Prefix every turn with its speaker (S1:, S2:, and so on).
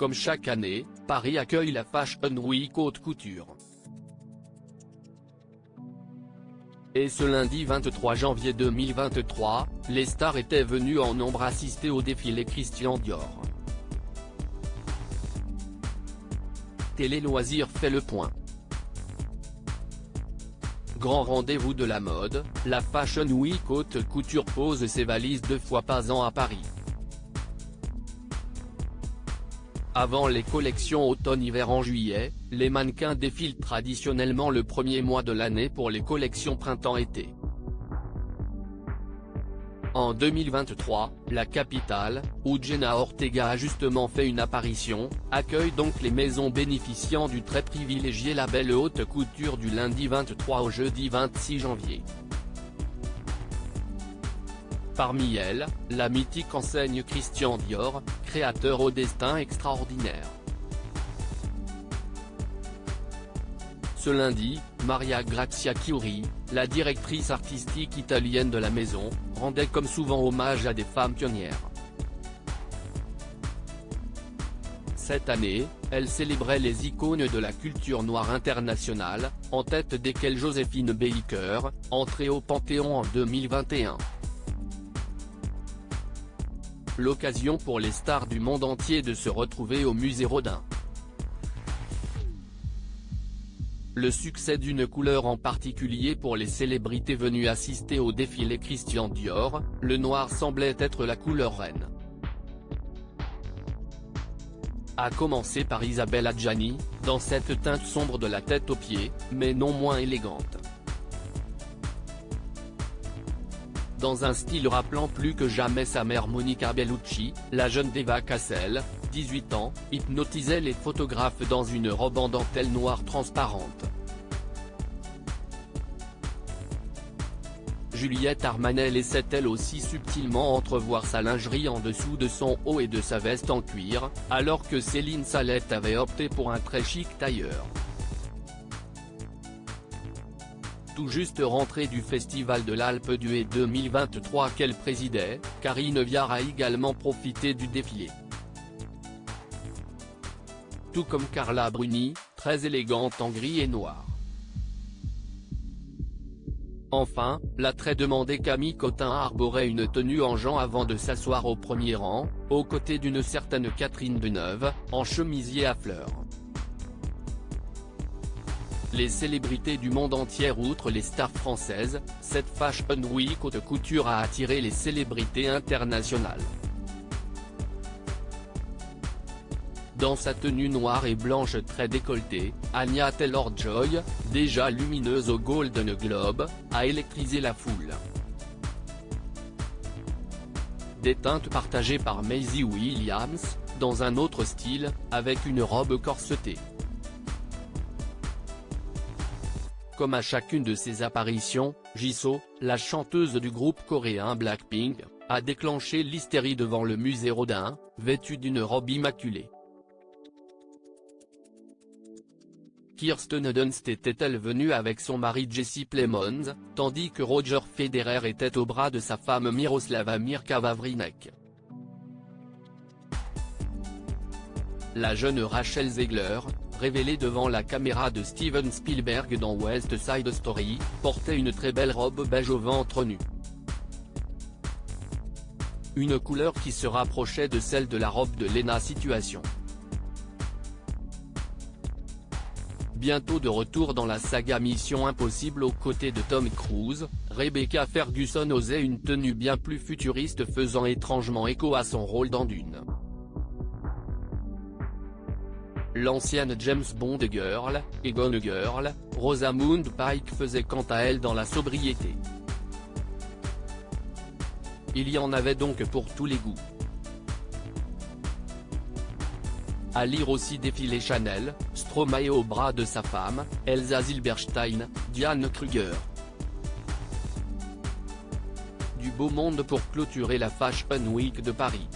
S1: Comme chaque année, Paris accueille la Fashion Week Haute Couture. Et ce lundi 23 janvier 2023, les stars étaient venues en nombre assister au défilé Christian Dior. Télé Loisirs fait le point. Grand rendez-vous de la mode, la Fashion Week Haute Couture pose ses valises 2 fois par an à Paris. Avant les collections automne-hiver en juillet, les mannequins défilent traditionnellement le premier mois de l'année pour les collections printemps-été. En 2023, la capitale, où Jenna Ortega a justement fait une apparition, accueille donc les maisons bénéficiant du très privilégié label Haute Couture du lundi 23 au jeudi 26 janvier. Parmi elles, la mythique enseigne Christian Dior, créateur au destin extraordinaire. Ce lundi, Maria Grazia Chiuri, la directrice artistique italienne de la maison, rendait comme souvent hommage à des femmes pionnières. Cette année, elle célébrait les icônes de la culture noire internationale, en tête desquelles Joséphine Baker, entrée au Panthéon en 2021. L'occasion pour les stars du monde entier de se retrouver au musée Rodin. Le succès d'une couleur en particulier pour les célébrités venues assister au défilé Christian Dior, le noir semblait être la couleur reine. À commencer par Isabelle Adjani, dans cette teinte sombre de la tête aux pieds, mais non moins élégante. Dans un style rappelant plus que jamais sa mère Monica Bellucci, la jeune Eva Cassel, 18 ans, hypnotisait les photographes dans une robe en dentelle noire transparente. Juliette Armanet laissait elle aussi subtilement entrevoir sa lingerie en dessous de son haut et de sa veste en cuir, alors que Céline Salette avait opté pour un très chic tailleur. Tout juste rentrée du Festival de l'Alpe d'Huez 2023 qu'elle présidait, Karine Viard a également profité du défilé. Tout comme Carla Bruni, très élégante en gris et noir. Enfin, la très demandée Camille Cottin arborait une tenue en jean avant de s'asseoir au premier rang, aux côtés d'une certaine Catherine Deneuve, en chemisier à fleurs. Les célébrités du monde entier outre les stars françaises, cette Fashion Week Haute Couture a attiré les célébrités internationales. Dans sa tenue noire et blanche très décolletée, Anya Taylor-Joy, déjà lumineuse au Golden Globe, a électrisé la foule. Des teintes partagées par Maisie Williams, dans un autre style, avec une robe corsetée. Comme à chacune de ses apparitions, Jisoo, la chanteuse du groupe coréen Blackpink, a déclenché l'hystérie devant le musée Rodin, vêtue d'une robe immaculée. Kirsten Dunst était-elle venue avec son mari Jesse Plemons, tandis que Roger Federer était au bras de sa femme Miroslava Mirka-Vavrinek. La jeune Rachel Zegler, révélée devant la caméra de Steven Spielberg dans West Side Story, portait une très belle robe beige au ventre nu. Une couleur qui se rapprochait de celle de la robe de Lena Situation. Bientôt de retour dans la saga Mission Impossible aux côtés de Tom Cruise, Rebecca Ferguson osait une tenue bien plus futuriste faisant étrangement écho à son rôle dans Dune. L'ancienne James Bond Girl, et Gone Girl, Rosamund Pike faisait quant à elle dans la sobriété. Il y en avait donc pour tous les goûts. À lire aussi défiler Chanel, Stromae au bras de sa femme, Elsa Zilberstein, Diane Kruger. Du beau monde pour clôturer la Fashion Week de Paris.